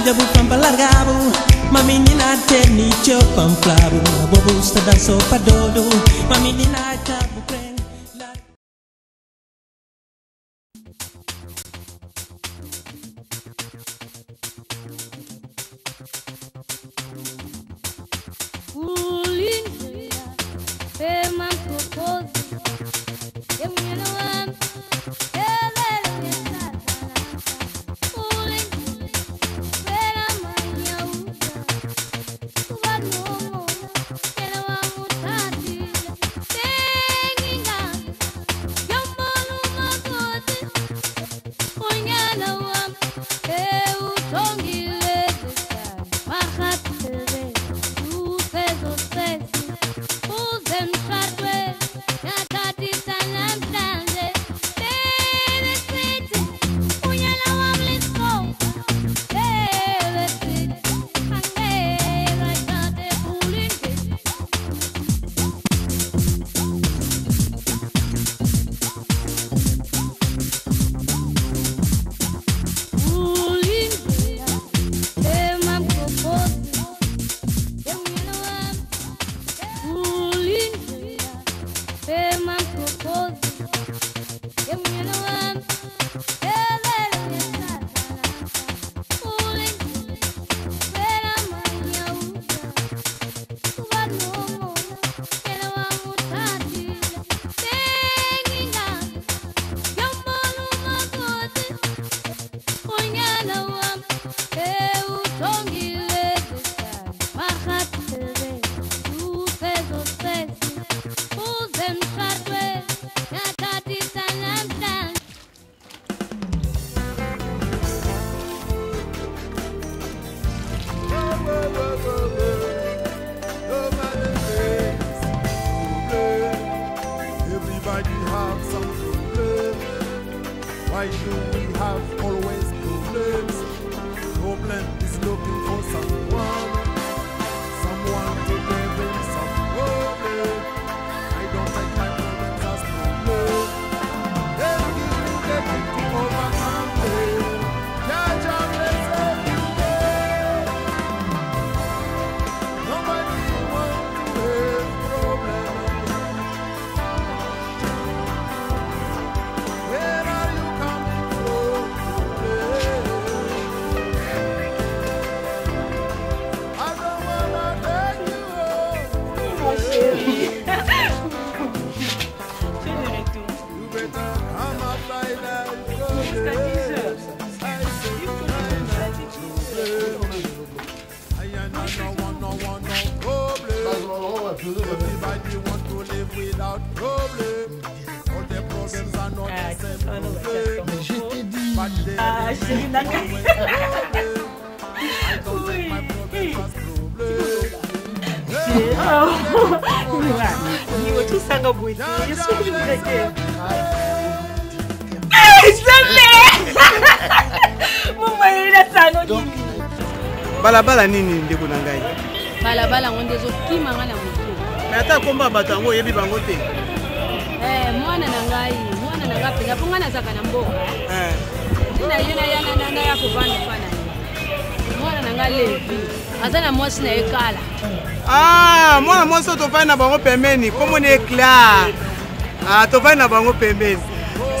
jabu pampalargabu, mami nina teni chopam flabu, bobo stada sopa dodo, mami nina tabu preng. Why do we have always problems? Problem is looking for someone to live in some problem. I don't take my problems as problem. Then you get it to overcome them. Judge and bless every day. Nobody wants to have problems. Where are you coming from? I don't wanna take you home. You better come up like that. I no want no problem. Everybody want to live without problem. All the problems are not the same problem. But they always problem. I don't take my problems as problem. You were too sang up with me. You're so good again. Balabala nini ndeko na ngai? Balabala ngonde zo kima ngana mutu. Mais ata komba batango yebi bango te. Mwana na ngai pena pongana zaka na mboka. Ina yena yana ya kuvanda fana. Mwana na ngai levi. Azana mwasi na ekala. Ah, mwana mwasi to fana bango pembeni, komo ne éclat. Ah, to fana bango pembeni.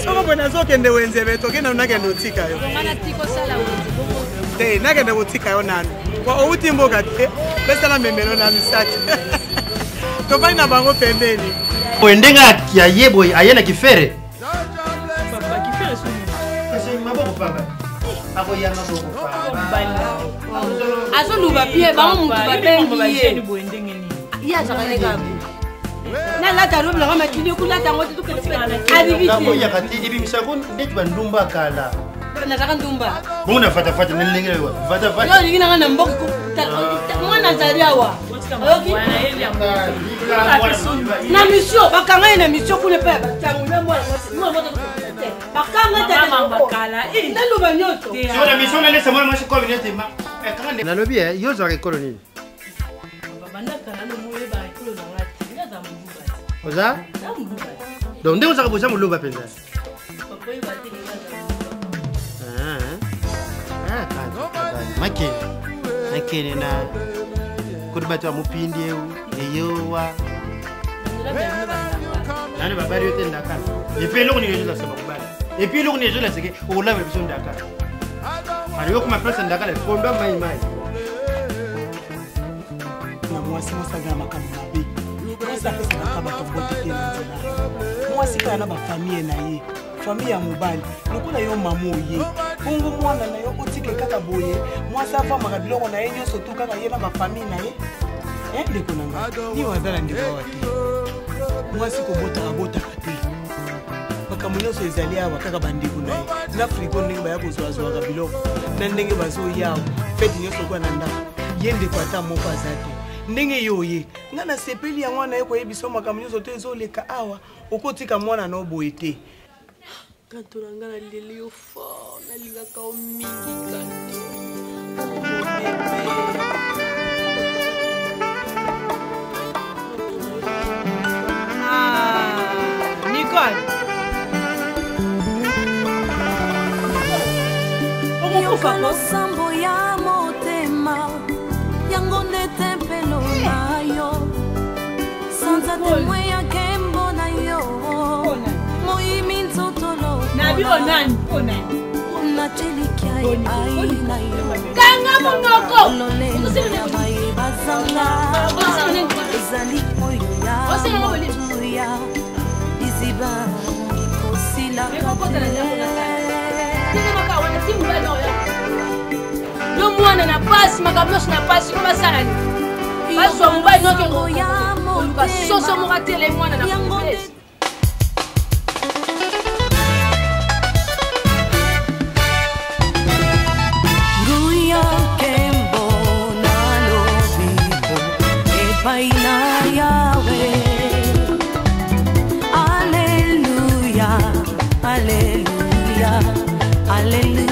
Soko bona zo kende wenzebe to kenda unakende utika yo. Ngana tiko sala wenzi bongo. Te nakende utika yo nanu. Kwa uti mboka te, pesa na memelo na misati. To fana bango pembeni. Wendenga ya yebo ayena kifere. Papa kifere suni. Kasi maboko papa. Ako ya maboko papa. Azo luba pie ba mu babengi. Iya zakale gabu. Na la taro bla ma kini kula tango tu ko Abi ya kati ibi misakon ndeti bandumba kala. Na zaka ndumba. Muna fata nilingire wa. Fata. Yo ngina ngana mboko. Mwana zaliawa. Okay. Na mission bakanga na mission kule pe batango mwana bakanga tata bakala na luba nyoto. Sio na mission na lesa mwana mwashi kwa binete ma. Kanga na lobi yo za rekolo nini? Banda kana no muwe ba ekolo na ngati. Ina za mbuba. Oza? Za mbuba. Donc ndeko za kubuza muluba penza. Papa yi ba te ni za. Ah. Ah, makene na kuti batwa mupindi eyowa nani babari yote ndakala epelo kuni yejola sema kubala epelo kuni yejola seke okulava biso ndakala aliyo kuma place ndakala kondo mai na mwasi mosaga makambo mabe mwasi apesa nakaba tombote te na nzela mwasi kana ba famille na ye famille ya mobali lokola yo mamu ye bongo mwana na yo otike kaka boye mwasi afamaka biloko na ye nyonso tu kaka ye na ba famille na ye ndeko na ngai ni wazala ndeko wa te mwasi kobotaka te makambo nyonso ezali awa kaka bandeko na ye na frigo ndenge baya kozwazwaka biloko na ndenge bazoyawa fete nyonso kwa na ndako ye ndeko ata moko aza te ndenge yo ye nga na sepeli ya mwana ye koyebisa makambo nyonso te ezoleka awa okotika mwana na oboye te kanto na nga na lele yo fort nalingaka o mingi kanto Nicole yoka sambo ya motema yango nde tempelo na yo sanza temwe ya kembo na yo moyimi nzotolo nabi onani nachelikia ai na yo kanga mongoko bazanga ezali oyo ya iziba ikosila yo mwana na pasi makambo nyonso na pasi ko basala ni bazwa mobali nokoluka soso moko atele mwana na komplesi nguya kembo na lobibo epai na yawe aleluya aleluya aleluya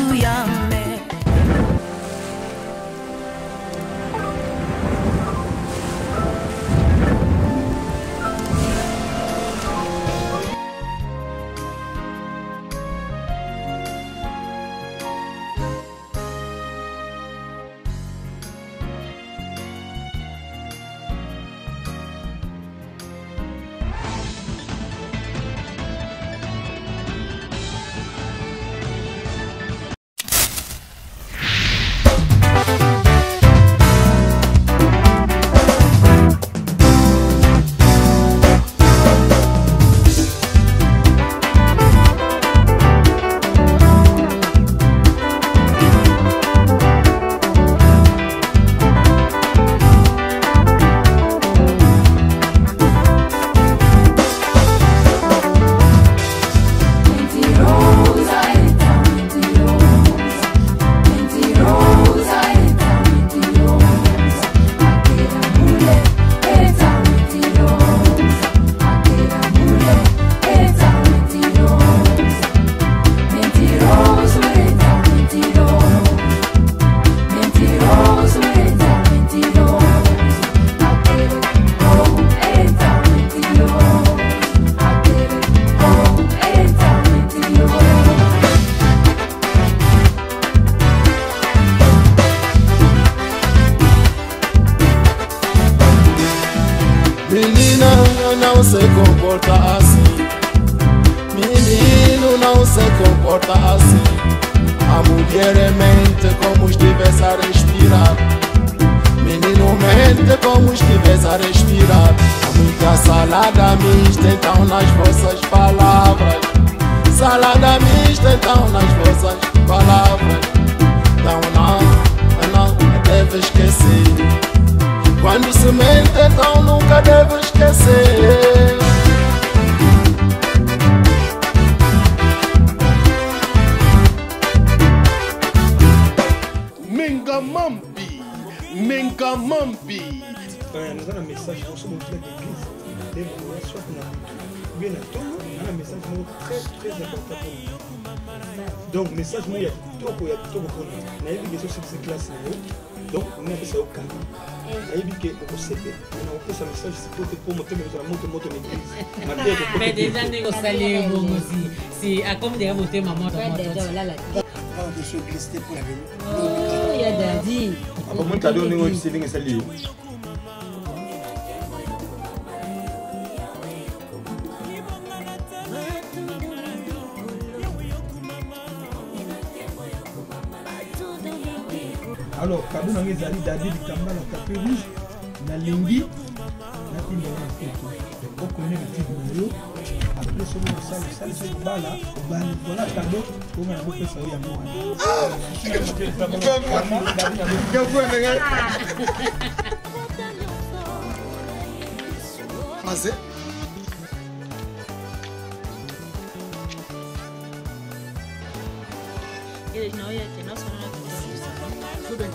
não se comporta assim. Menino não se comporta assim. A mulher mente como estivesse a respirar. Menino mente como estivesse a respirar. Há muita salada mista então nas vossas palavras. Salada mista então nas vossas palavras. Então não deve esquecer. Quando se mente então nunca deve esquecer. Mengamampi, Mengamampi. Nous avons un message pour ce motif de l'église. Bien à tout, on a un message très important pour nous. Donc, message, il y a tout pour nous. On a vu que c'est classe. Donc, on a fait ça au cas. On a vu que pour CP, on a fait un message pour monter l'église. Mais déjà, on a salé, c'est à comme des mots, maman, Je suis glissé pour la vélo. Il y a Daddy. Après, mon cadeau, on est aussi bien que ça lié. Alors, cadeau, on a des alliés d'Adi du Kamba, la tapé rouge, la lingi, la timbre, la photo. On connaît le type de vidéo. Après, sur le salle, c'est le bas là. Voilà, cadeau, on a un peu ça, il y a moi. Mas Ele não ia ter nossa não. tudo bem.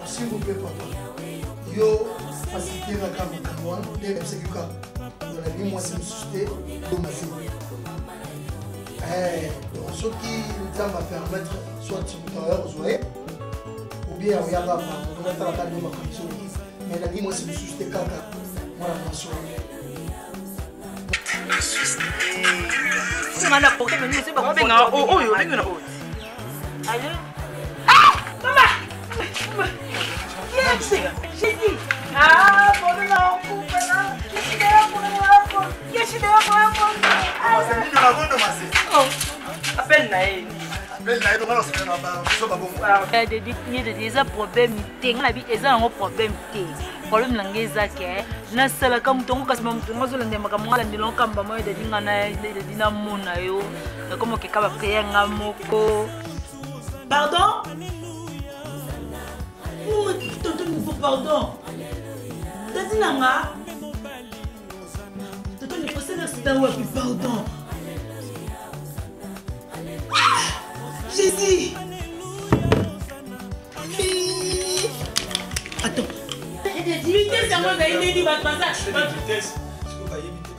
S'il vous plaît, papa. Yo, facilité la caméra, de l'exécution. Dans la vie, moi, c'est me susciter, donc ce qui va permettre, soit tu peux t'en ou bien on y a pas, on va faire la table de ma condition. Mais la vie, moi, c'est me susciter caca. Moi, la pension. C'est mal à porter, mais nous, c'est pas bon. Allez. Maman! J'ai dit. Ah, bon, non, coupe, non. Appelle Naï. Des problèmes, des problèmes. Problème nangeza ke na sala ka mutongo kasi mutongo zo lende makamwa lende lokamba moyo de dinga na de dina mona yo na komo ke kaba prienga moko. Pardon? Ou tonton nous pardon. Tati nanga. Tonton ni poser na sita wa pardon. Jésus. Attends. Vitesse à moi d'aller dire votre passage. Vitesse. Je peux pas éviter.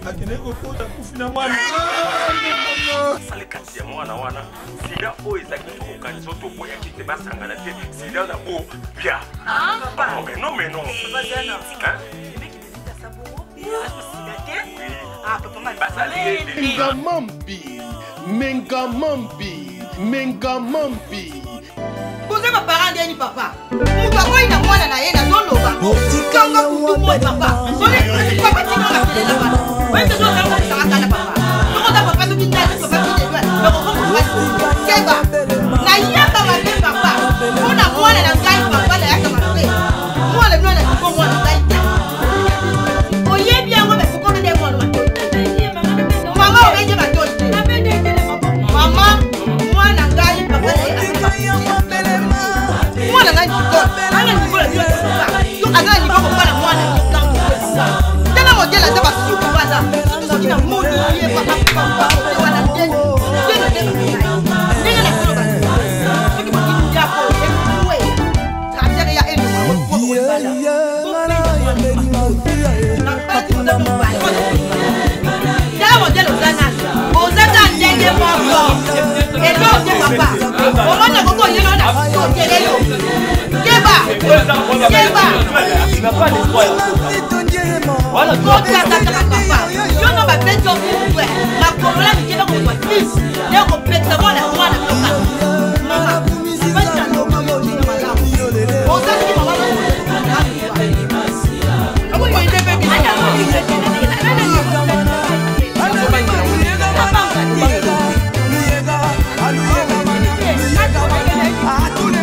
Akineko kota kufina mwana. Sale kati ya mwana wana. Sida o ezaki kokaniso to boya kite basangana te. Sida na bo bia. Ah, mais non. Papa Zana. Hein? Ah, papa m'a basale. Mengamambi. Vous êtes ma parent d'Yanni papa. Mon papa il a moi na yena zoloba. Tonga kutu moi papa. Papa tu m'as appelé là-bas. Oui, tu dois avoir ça à papa. Comment ta papa tu dis papa tu dis le comment papa Keba. Na yaka ma belle papa. On a moi na ngai papa na yaka ma belle. Moi le blanc na ko moi na ngai. Oye bien moi mais faut qu'on ait moi. Maman on veut ma toile. Maman moi na ngai papa na yaka. Moi na ngai ko. Ana ni ko la dio. Tu ana ni ko papa na moi na ngai. Tena modela za ba su kubaza. Tu kina mudi ye papa papa. Wana ndeni. Ndeni na ko ba. Tu ki mudi ya ko. Ewe. Katere ya eno ko bala. Tena modela za na. Ozaka ndenge moko. Elo de papa. Omona koko yeno na. Kotelelo. Keba. Il n'a pas d'espoir. Voilà, papa. Je ne vais pas te dire ma corolla qui est dans mon fils. Il y a complètement la voix de maman. C'est pas ça, non, maman. On sait que maman À tous les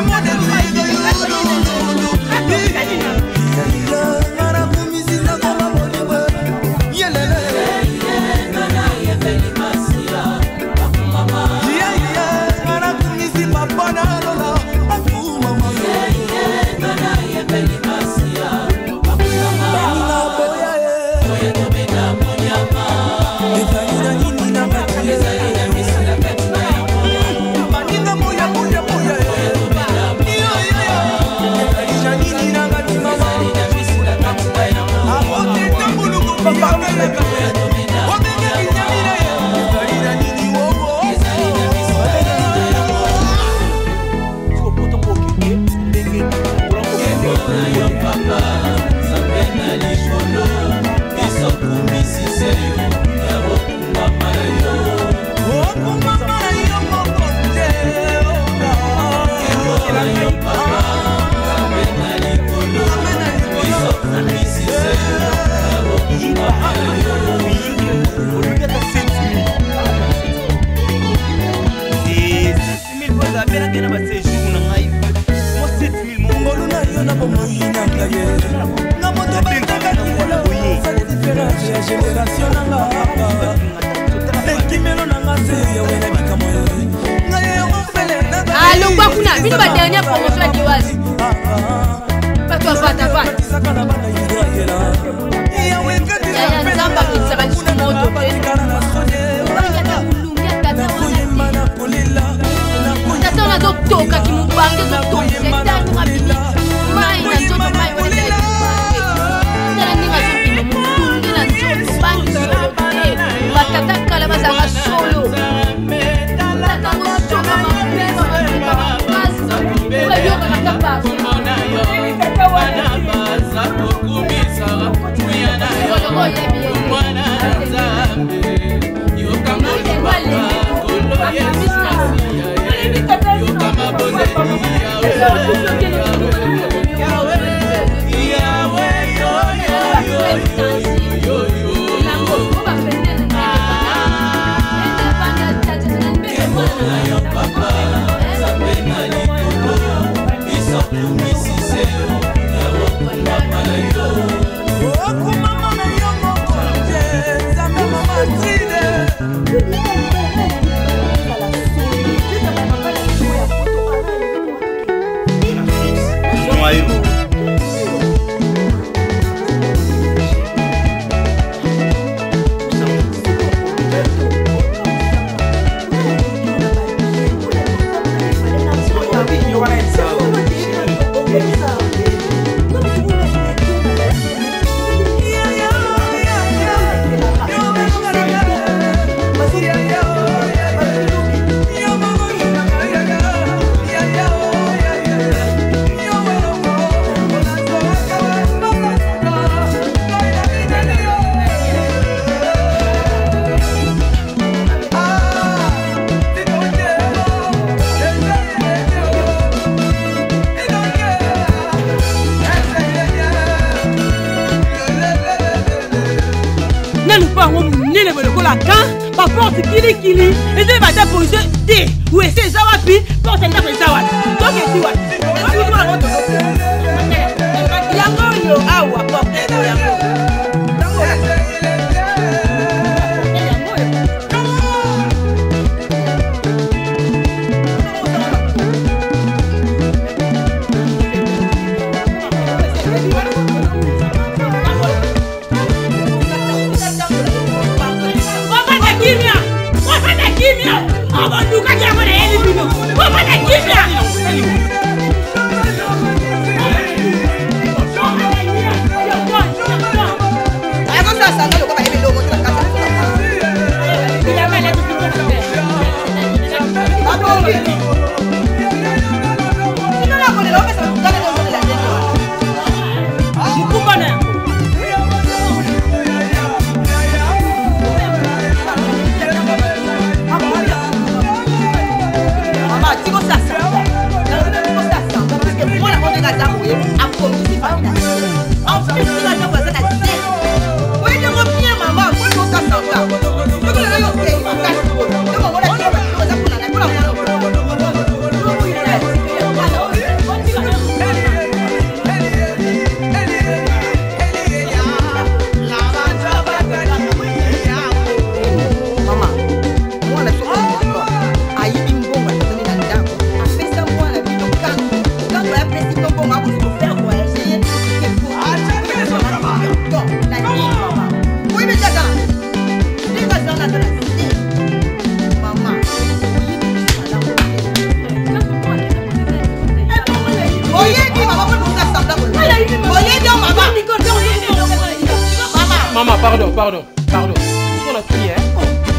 Pardon. On a fini, hein?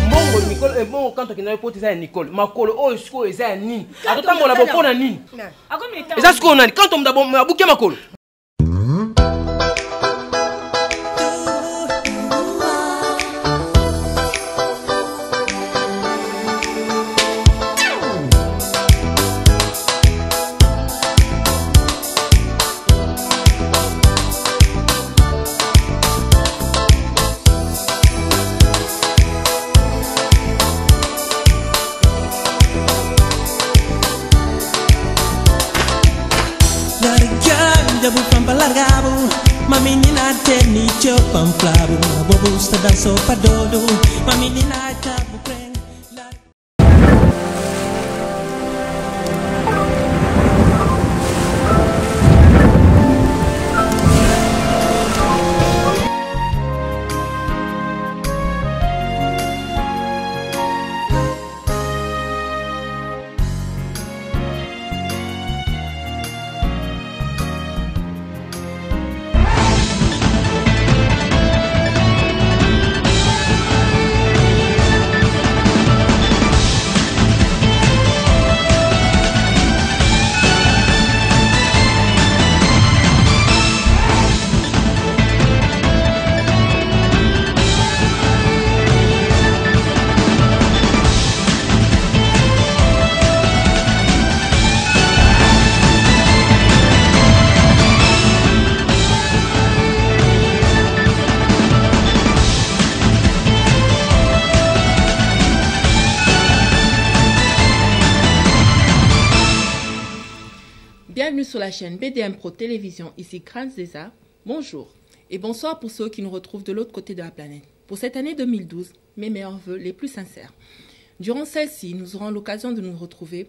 Mongo Nicole et bon quand tu n'as pas été Nicole. Ma colo, oh, je suis à Nini. Attends, mon labo pour Nini. Et ça, ce qu'on a, quand on m'a bouqué ma colo. Ma menina teni chopam flabu, bobo sta danço padodo. Ma menina tabu preng. Bienvenue sur la chaîne BDM Pro Télévision, ici Kranz Zeza. Bonjour et bonsoir pour ceux qui nous retrouvent de l'autre côté de la planète. Pour cette année 2012, mes meilleurs vœux les plus sincères. Durant celle-ci, nous aurons l'occasion de nous retrouver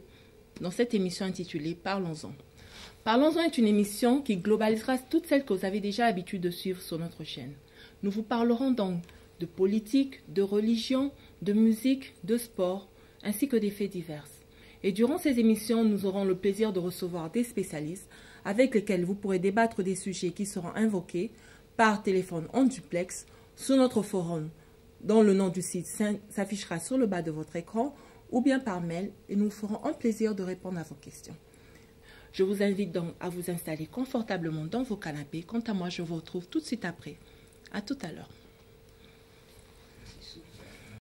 dans cette émission intitulée Parlons-en. Parlons-en est une émission qui globalisera toutes celles que vous avez déjà l'habitude de suivre sur notre chaîne. Nous vous parlerons donc de politique, de religion, de musique, de sport, ainsi que des faits divers. Et durant ces émissions, nous aurons le plaisir de recevoir des spécialistes avec lesquels vous pourrez débattre des sujets qui seront invoqués par téléphone en duplex sur notre forum dont le nom du site s'affichera sur le bas de votre écran ou bien par mail et nous ferons un plaisir de répondre à vos questions. Je vous invite donc à vous installer confortablement dans vos canapés. Quant à moi, je vous retrouve tout de suite après. À tout à l'heure.